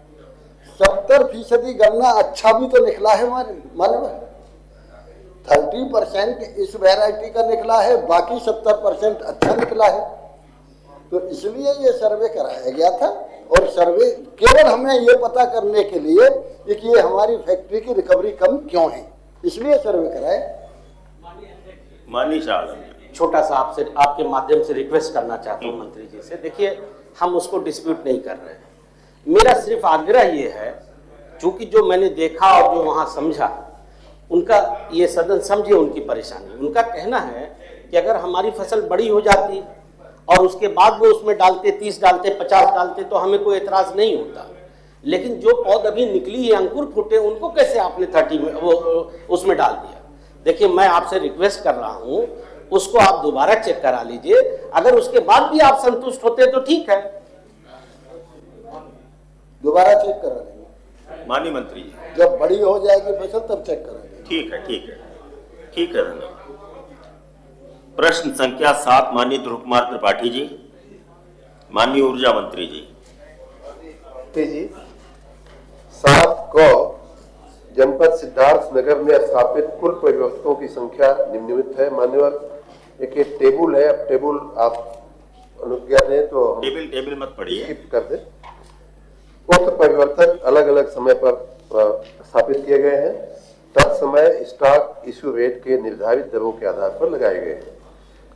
70% गन्ना अच्छा भी तो निकला है मानव, 30% इस वैरायटी का निकला है, बाकी 70% अच्छा निकला है। तो इसलिए ये सर्वे कराया गया था, और सर्वे केवल हमें ये पता करने के लिए कि ये हमारी फैक्ट्री की रिकवरी कम क्यों है, इसलिए सर्वे कराए। माननीय शाह, छोटा सा आपसे आपके माध्यम से रिक्वेस्ट करना चाहता हूँ मंत्री जी से। देखिए हम उसको डिस्प्यूट नहीं कर रहे हैं, मेरा सिर्फ आग्रह ये है, चूंकि जो मैंने देखा और जो वहाँ समझा, उनका ये सदन समझे उनकी परेशानी। उनका कहना है कि अगर हमारी फसल बड़ी हो जाती और उसके बाद वो उसमें डालते 30 डालते 50 डालते तो हमें कोई एतराज नहीं होता, लेकिन जो पौध अभी निकली है, अंकुर फूटे, उनको कैसे आपने 30 में वो उसमें डाल दिया। देखिए मैं आपसे रिक्वेस्ट कर रहा हूँ, उसको आप दोबारा चेक करा लीजिए। अगर उसके बाद भी आप संतुष्ट होते तो ठीक है, दोबारा चेक करा लेंगे माननीय मंत्री जी। जब बड़ी हो जाएगी फसल तब चेक करा लेंगे। ठीक है धन्यवाद। प्रश्न संख्या 7 माननीय ध्रुव कुमार त्रिपाठी जी। माननीय ऊर्जा मंत्री जी। 7 को जनपद सिद्धार्थनगर में स्थापित कुल परिवर्तकों की संख्या निम्नलिखित है। मान्यवर, एक टेबल है, अब टेबल आप अनुज्ञा दें तो टेबल मत पढ़िए, स्किप कर दें। उक्त परिवर्तक अलग अलग समय पर स्थापित किए गए हैं, तत्समय स्टॉक इश्यू रेट के निर्धारित दरों के आधार पर लगाए गए हैं।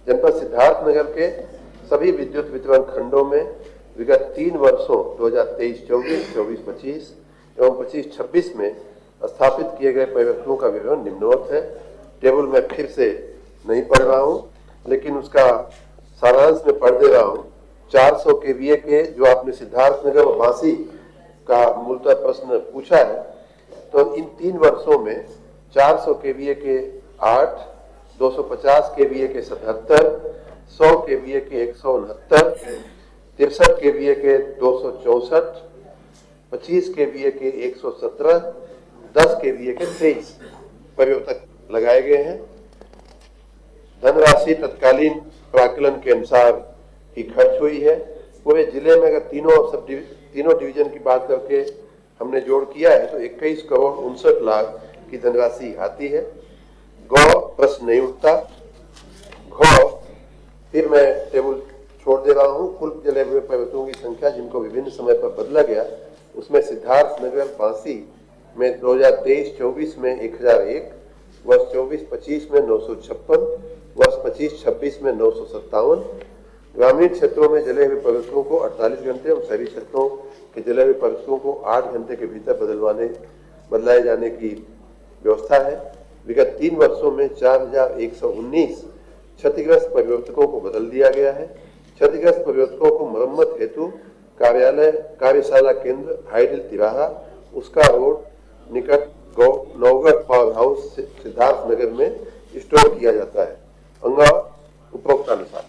जनपद सिद्धार्थनगर के सभी विद्युत वितरण खंडों में विगत 3 वर्षों 2023-24, 24-25 एवं 25-26 में स्थापित किए गए परिवर्तकों का विवरण निम्नवत है। टेबल में फिर से नहीं पढ़ रहा हूं, लेकिन उसका सारांश में पढ़ दे रहा हूं। 400 kVA के जो आपने सिद्धार्थनगर और बांसी का मूलतः प्रश्न पूछा है, तो इन 3 वर्षों में 400 kVA के 8, 250 kVA के 77, 100 kVA के 169, 63 kVA के 264, 25 kVA के 117, 10 kVA के 23 परिवर्तक लगाए गए हैं। धनराशि तत्कालीन प्राकलन के अनुसार ही खर्च हुई है। पूरे जिले में अगर तीनों डिवीजन की बात करके हमने जोड़ किया है तो 21 करोड़ 59 लाख की धनराशि आती है। गौ प्रश्न नहीं उठता। घ फिर मैं टेबल छोड़ दे रहा हूँ। कुल जले हुए परिवर्तकों की संख्या जिनको विभिन्न समय पर बदला गया उसमें सिद्धार्थ नगर बांसी में 2023-24 में 1001, वर्ष 24-25 में 956, वर्ष 25-26 में 957, ग्रामीण क्षेत्रों में जले हुए पर्यटकों को 48 घंटे और शहरी क्षेत्रों के जले हुए पर्यटकों को 8 घंटे के भीतर बदलाए जाने की व्यवस्था है। विगत 3 वर्षों में 4119 क्षतिग्रस्त परिवर्तकों को बदल दिया गया है। क्षतिग्रस्त परिवर्तकों को मरम्मत हेतु कार्यालय कार्यशाला केंद्र हाईडिल तिराहा उसका रोड निकट नवगढ़ पावर हाउस सिद्धार्थ नगर में स्टोर किया जाता है। अंगा उपभोक्तानुसार।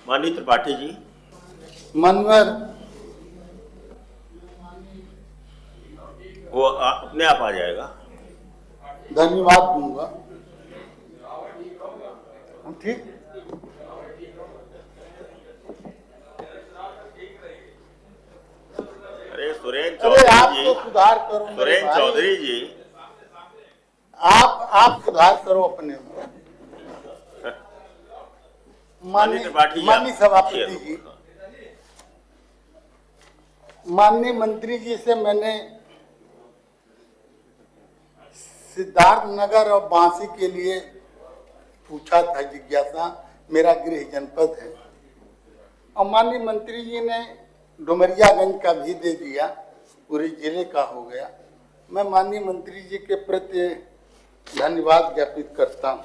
माननीय त्रिपाठी जी। मनवर वो अपने आप आ जाएगा। धन्यवाद दूंगा। ठीक। अरे सुरेन अरे चौधरी आप जी, तो सुधार करो मेरे सुरेन भाई। चौधरी जी, आप सुधार करो अपने में। माननीय सभापति जी, माननीय मंत्री जी से मैंने सिद्धार्थ नगर और बांसी के लिए पूछा था जिज्ञासा, मेरा गृह जनपद है, और माननीय मंत्री जी ने डुमरियागंज का भी दे दिया, पूरे जिले का हो गया। मैं माननीय मंत्री जी के प्रति धन्यवाद ज्ञापित करता हूँ।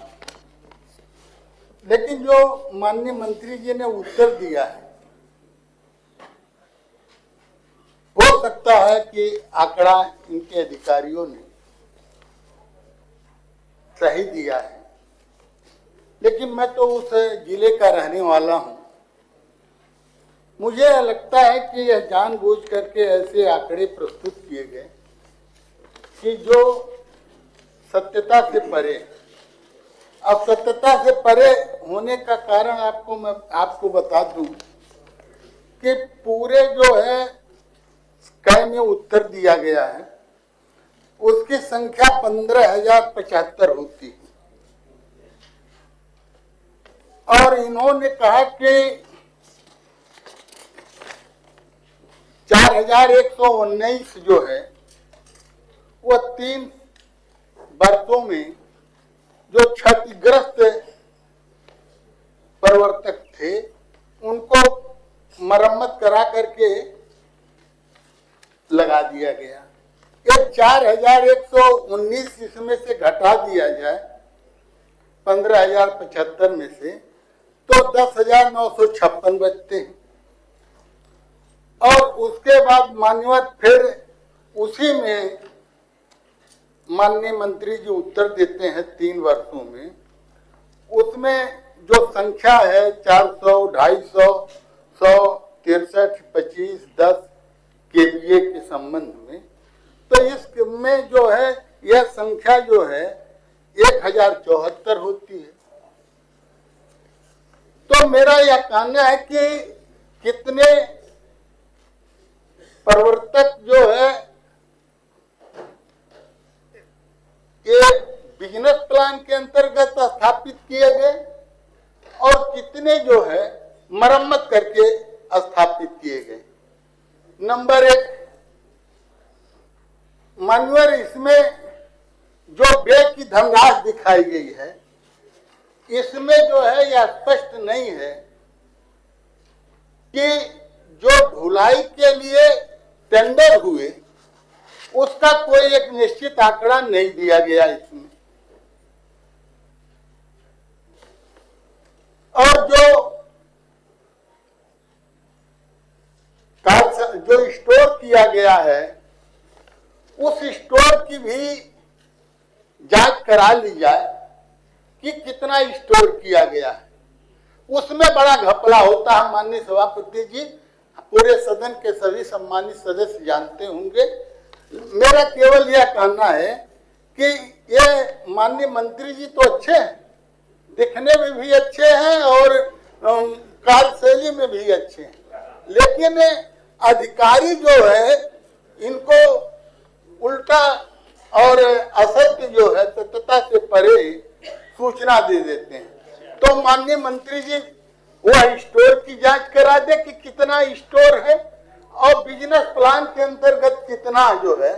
लेकिन जो माननीय मंत्री जी ने उत्तर दिया है, हो सकता है कि आंकड़ा इनके अधिकारियों ने सही दिया है, लेकिन मैं तो उस जिले का रहने वाला हूं। मुझे लगता है कि यह जानबूझ करके ऐसे आंकड़े प्रस्तुत किए गए कि जो सत्यता से परे। अब सत्यता से परे होने का कारण मैं आपको बता दूं कि पूरे जो है स्काई में उत्तर दिया गया है, उसकी संख्या 15,075 होती है, और इन्होंने कहा कि 4119 जो है वो 3 वर्षों में जो क्षतिग्रस्त प्रवर्तक थे उनको मरम्मत करा करके लगा दिया गया। ये 4119 इसमें से घटा दिया जाए 15,075 में से तो 10,956 बचते हैं। और उसके बाद मान्यवर फिर उसी में माननीय मंत्री जी उत्तर देते हैं 3 वर्षों में, उसमें जो संख्या है 400, 250, 100, 63, 25, 10 KVA के संबंध में, तो इसमें जो है यह संख्या जो है 1074 होती है। तो मेरा यह कहना है कि कितने प्रवर्तक जो है ये बिजनेस प्लान के अंतर्गत स्थापित किए गए और कितने जो है मरम्मत करके स्थापित किए गए। नंबर 1, मान्यवर इसमें जो व्यय की धनराशि दिखाई गई है, इसमें जो है यह स्पष्ट नहीं है कि जो ढुलाई के लिए टेंडर हुए उसका कोई एक निश्चित आंकड़ा नहीं दिया गया इसमें। और जो स्टोर किया गया है उस स्टोर की भी जांच करा ली जाए कि कितना स्टोर किया गया है। उसमें बड़ा घपला होता है माननीय सभापति जी, पूरे सदन के सभी सम्मानित सदस्य जानते होंगे। मेरा केवल यह कहना है कि ये माननीय मंत्री जी तो अच्छे हैं, दिखने में भी अच्छे हैं और कार्यशैली में भी अच्छे हैं, लेकिन अधिकारी जो है इनको उल्टा और असत्य जो है सत्यता से परे सूचना दे देते हैं। तो माननीय मंत्री जी वह स्टोर की जांच करा दे कि कितना स्टोर है और बिजनेस प्लान के अंतर्गत कितना जो है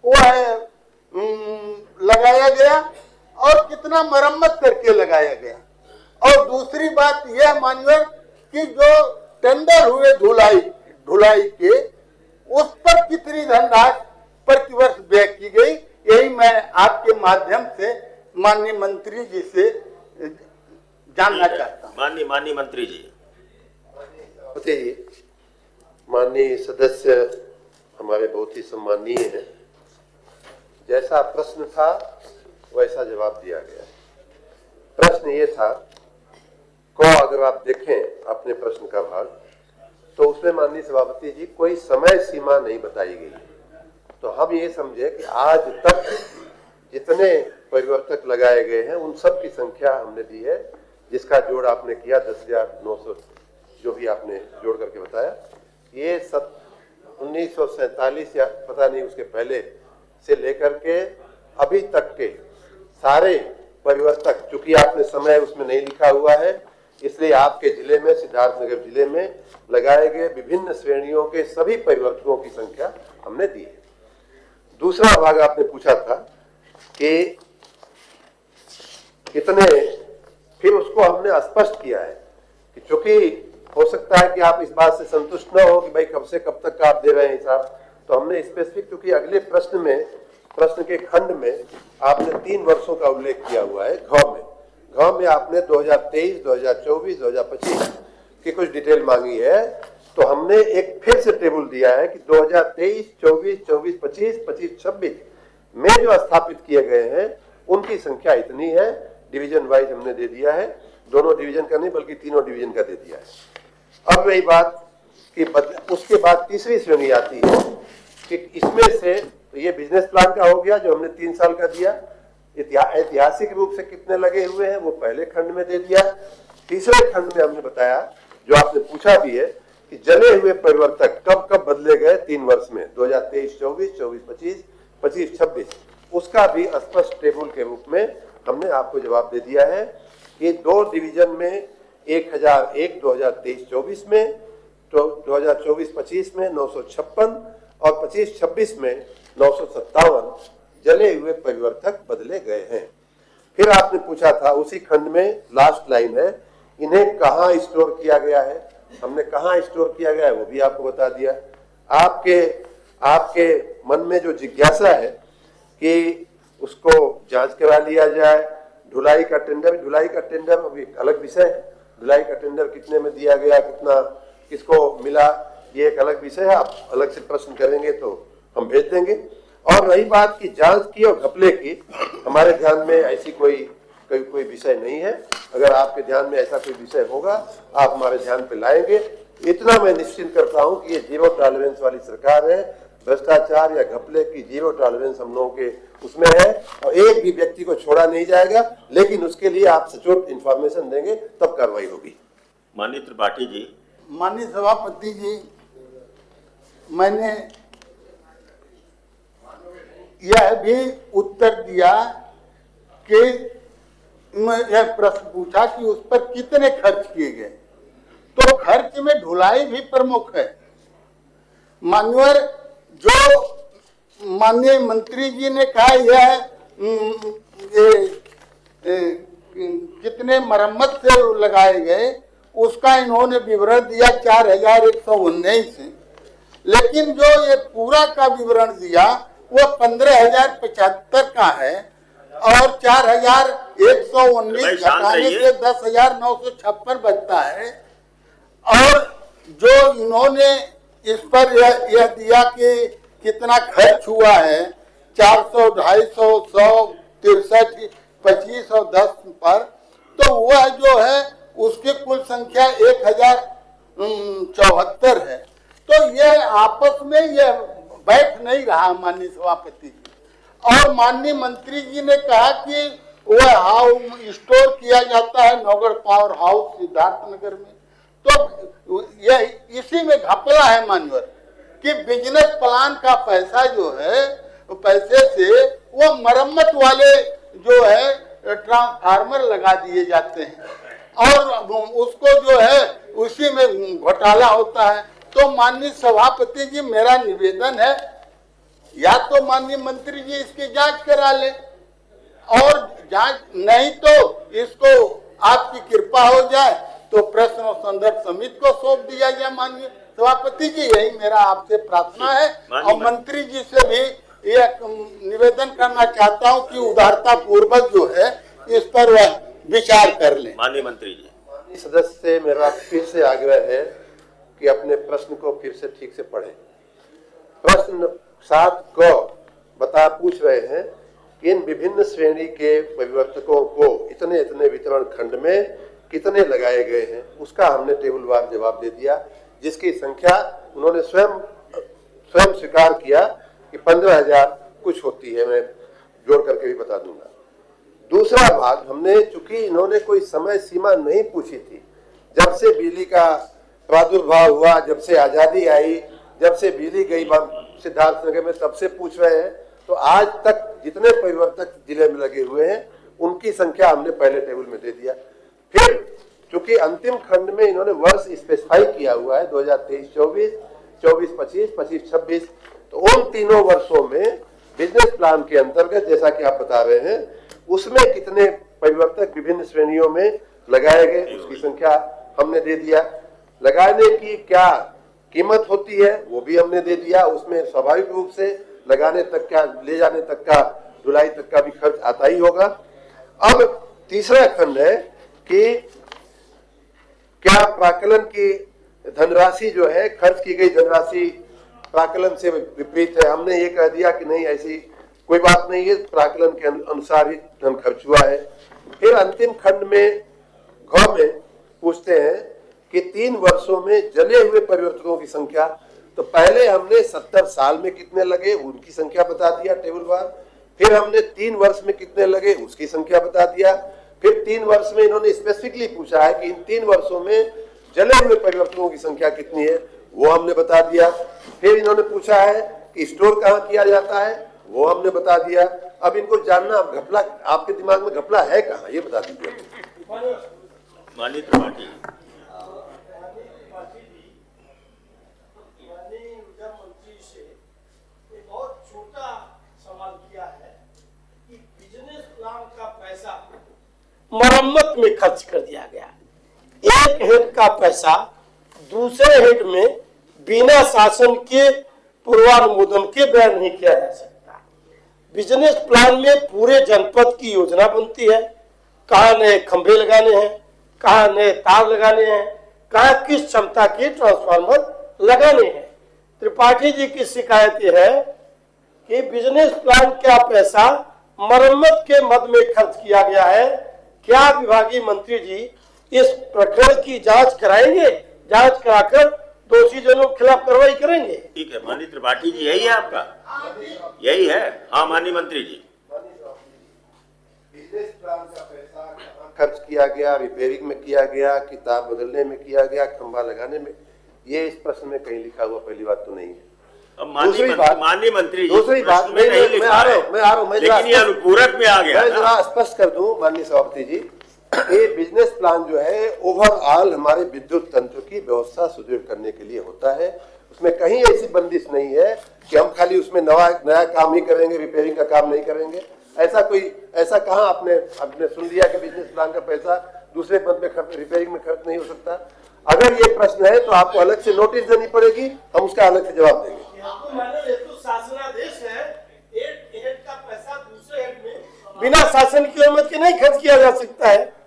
वो है लगाया गया और कितना मरम्मत करके लगाया गया। और दूसरी बात यह मान्यवर कि जो टेंडर हुए ढुलाई के उस पर कितनी धनराशि प्रतिवर्ष व्यय की गई, यही मैं आपके माध्यम से माननीय मंत्री जी से जानना चाहता हूँ। माननीय मंत्री जी। माननीय सदस्य हमारे बहुत ही सम्मानीय हैं। जैसा प्रश्न था वैसा जवाब दिया गया। प्रश्न ये था अगर आप देखें अपने प्रश्न का भाग तो उसमें माननीय सभापति जी कोई समय सीमा नहीं बताई गई। तो हम ये समझे कि आज तक जितने परिवर्तक लगाए गए हैं उन सब की संख्या हमने दी है, जिसका जोड़ आपने किया 10,900 जो भी आपने जोड़ करके बताया। ये 1947 या पता नहीं उसके पहले से लेकर के अभी तक के सारे परिवर्तक, चूंकि आपने समय उसमें नहीं लिखा हुआ है इसलिए आपके जिले में, सिद्धार्थनगर जिले में लगाए गए विभिन्न श्रेणियों के सभी परिवर्तकों की संख्या हमने दी है। दूसरा भाग आपने पूछा था कि कितने, फिर उसको हमने स्पष्ट किया है कि चूंकि हो सकता है कि आप इस बात से संतुष्ट न हो कि भाई कब से कब तक का आप दे रहे हैं हिसाब, तो हमने स्पेसिफिक, क्योंकि अगले प्रश्न के खंड में आपने 3 वर्षों का उल्लेख किया हुआ है। घ में आपने 2023, 2024, 2025 की कुछ डिटेल मांगी है, तो हमने एक फिर से टेबल दिया है कि 2023, 24, 24, 25, 25, 26 में जो स्थापित किए गए हैं उनकी संख्या इतनी है। डिवीजन वाइज हमने दे दिया है, दोनों डिवीजन का नहीं बल्कि तीनों डिवीजन का दे दिया है। अब रही बात कि उसके बाद तीसरी श्रेणी आती है कि इसमें से ये बिजनेस प्लान का हो गया जो हमने 3 साल का दिया। ऐतिहासिक रूप से कितने लगे हुए हैं वो पहले खंड में दे दिया। तीसरे खंड में हमने बताया, जो आपने पूछा भी है, कि जले हुए परिवर्तक कब कब बदले गए 3 वर्ष में, 2023, 24, 24, 25, 25, 26, उसका भी स्पष्ट टेबल के रूप में हमने आपको जवाब दे दिया है कि 2 डिवीजन में 1001 2023-24 में, तो 2024-25 में 956 और 25-26 में 957 जले हुए परिवर्तक बदले गए हैं। फिर आपने पूछा था उसी खंड में लास्ट लाइन है, इन्हें कहाँ स्टोर किया गया है। हमने कहाँ स्टोर किया गया है वो भी आपको बता दिया। आपके मन में जो जिज्ञासा है कि उसको जांच करा लिया जाए। ढुलाई का टेंडर अभी अलग विषय है। ढुलाई का टेंडर कितने में दिया गया, कितना किसको मिला, ये एक अलग विषय है। आप अलग से प्रश्न करेंगे तो हम भेज देंगे। और रही बात की जांच की और घपले की, हमारे ध्यान में ऐसी कोई विषय नहीं है। अगर आपके ध्यान में ऐसा कोई विषय होगा आप हमारे ध्यान पे लाएंगे। इतना मैं निश्चिंत करता हूं कि ये 0 टॉलरेंस वाली सरकार है। भ्रष्टाचार या घपले की 0 टॉलरेंस हम लोगों के उसमें है और एक भी व्यक्ति को छोड़ा नहीं जाएगा, लेकिन उसके लिए आप सचोट इंफॉर्मेशन देंगे तब कार्रवाई होगी। माननीय त्रिपाठी जी। माननीय सभापति जी, मैंने यह भी उत्तर दिया कि यह प्रश्न पूछा कि उस पर कितने खर्च किए गए, तो खर्च में ढुलाई भी प्रमुख है। मान्यवर जो माननीय मंत्री जी ने कहा यह कितने मरम्मत से लगाए गए उसका इन्होंने विवरण दिया 4119 से, लेकिन जो ये पूरा का विवरण दिया वो 15,075 का है और 4,119 घटाने से 10,956 बचता है। और जो इन्होंने इस पर यह दिया कि कितना खर्च हुआ है 400, 250, 100, 63, 25 और 10 पर, तो वह जो है उसकी कुल संख्या 1074 है। तो यह आपस में यह बैठ नहीं रहा माननीय सभापति जी। और माननीय मंत्री जी ने कहा कि वह हाउस स्टोर किया जाता है नौगढ़ पावर हाउस सिद्धार्थनगर में, तो यह इसी में घपला है मान्यवर कि बिजनेस प्लान का पैसा जो है पैसे से वो मरम्मत वाले जो है ट्रांसफार्मर लगा दिए जाते हैं और उसको जो है उसी में घोटाला होता है। तो माननीय सभापति जी मेरा निवेदन है, या तो माननीय मंत्री जी इसकी जांच करा ले, और जांच नहीं तो इसको आपकी कृपा हो जाए तो प्रश्न और संदर्भ समिति को सौंप दिया जाए। माननीय सभापति जी, यही मेरा आपसे प्रार्थना है। और मंत्री जी से भी एक निवेदन करना चाहता हूं कि उदारता पूर्वक जो है इस पर वह विचार कर ले। माननीय मंत्री जी। सदस्य से मेरा फिर से आग्रह है कि अपने प्रश्न को फिर से ठीक से पढ़ें। प्रश्न 7 को पूछ रहे हैं कि इन विभिन्न श्रेणी के परिवर्तकों को इतने इतने वितरण खंड में कितने लगाए गए हैं, उसका हमने टेबलवार जवाब दे दिया, जिसकी संख्या उन्होंने स्वयं स्वीकार किया कि 15,000 कुछ होती है। मैं जोड़ करके भी बता दूंगा। दूसरा भाग हमने, चूंकि इन्होंने कोई समय सीमा नहीं पूछी थी, जब से बिजली का प्रादुर्भाव हुआ, जब से आजादी आई, जब से बिजली गई सिद्धार्थनगर में, तब से पूछ रहे हैं, तो आज तक जितने परिवर्तक जिले में लगे हुए हैं उनकी संख्या हमने पहले टेबल में दे दिया। फिर चूंकि अंतिम खंड में इन्होंने वर्ष स्पेसिफाई किया हुआ है 2023-24, 24-25, 25-26, तो उन तीनों वर्षों में बिजनेस प्लान के अंतर्गत जैसा कि आप बता रहे हैं उसमें कितने परिवर्तक विभिन्न श्रेणियों में लगाए गए उसकी संख्या हमने दे दिया। लगाने की क्या कीमत होती है वो भी हमने दे दिया। उसमें स्वाभाविक रूप से लगाने तक का, ले जाने तक का, ढुलाई तक का भी खर्च आता ही होगा। अब तीसरा खंड है कि क्या प्राकलन की धनराशि जो है, खर्च की गई धनराशि प्राकलन से विपरीत है। हमने ये कह दिया कि नहीं, ऐसी कोई बात नहीं है, प्राकलन के अनुसार ही धन खर्च हुआ है। फिर अंतिम खंड में घ में पूछते हैं कि 3 वर्षों में जले हुए परिवर्तकों की संख्या। तो पहले हमने 70 साल में कितने लगे उनकी संख्या बता दिया टेबलवार। फिर हमने 3 वर्ष में कितने लगे उसकी संख्या बता दिया। फिर 3 वर्ष में इन्होंने स्पेसिफिकली पूछा है कि इन 3 वर्षों में जले हुए परिवर्तकों की संख्या कितनी है, वो हमने बता दिया। फिर इन्होंने पूछा है कि स्टोर कहाँ किया जाता है, वो हमने बता दिया। अब इनको जानना, घपला आपके दिमाग में घपला है कहाँ, ये बता दीजिए। माननीय त्रिपाठी। मरम्मत में खर्च कर दिया गया। एक हेड का पैसा दूसरे हेड में बिना शासन के पूर्वानुमोदन के व्यय नहीं किया जा सकता। बिजनेस प्लान में पूरे जनपद की योजना बनती है, कहाँ नए खंभे लगाने हैं, कहाँ नए तार लगाने हैं, कहाँ किस क्षमता के ट्रांसफार्मर लगाने हैं। त्रिपाठी जी की शिकायत यह है कि बिजनेस प्लान का पैसा मरम्मत के मद में खर्च किया गया है। क्या विभागीय मंत्री जी इस प्रकरण की जांच कराएंगे, जांच कराकर दोषी जनों के खिलाफ कार्रवाई करेंगे? ठीक है माननीय त्रिपाठी जी, यही है आपका, यही है। हाँ माननीय मंत्री जी। बिजनेस प्लान का पैसा कहाँ खर्च किया गया, रिपेयरिंग में किया गया, किताब बदलने में किया गया, खंभा लगाने में, ये इस प्रश्न में कहीं लिखा हुआ पहली बात तो नहीं है। माननीय मंत्री जी, दूसरी बात मैं आ रहा हूँ, लेकिन ये अनुपूरक में आ गया। मैं जरा स्पष्ट कर दूं माननीय सभापति जी, ये बिजनेस प्लान जो है ओवरऑल हमारे विद्युत तंत्र की व्यवस्था सुदृढ़ करने के लिए होता है। उसमें कहीं ऐसी बंदिश नहीं है कि हम खाली उसमें नया काम ही करेंगे, रिपेयरिंग का काम नहीं करेंगे। ऐसा कहाँ आपने सुन लिया कि बिजनेस प्लान का पैसा दूसरे पद में रिपेयरिंग में खर्च नहीं हो सकता। अगर ये प्रश्न है तो आपको अलग से नोटिस देनी पड़ेगी, हम उसका अलग से जवाब देंगे। शासनादेश है, एक हेड का पैसा दूसरे हेड में बिना शासन की अनुमति के नहीं खर्च किया जा सकता है।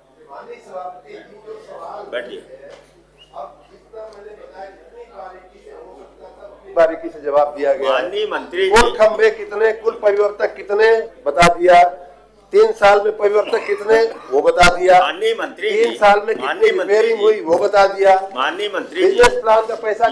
बारीकी से जवाब दिया गया। माननीय मंत्री कुल खंभे कितने, कुल परिवर्तक कितने बता दिया। 3 साल में परिवर्तक कितने वो बता दिया। माननीय मंत्री 3 साल में कितनी रिपेयरिंग हुई वो बता दिया। माननीय मंत्री बिजनेस प्लान का पैसा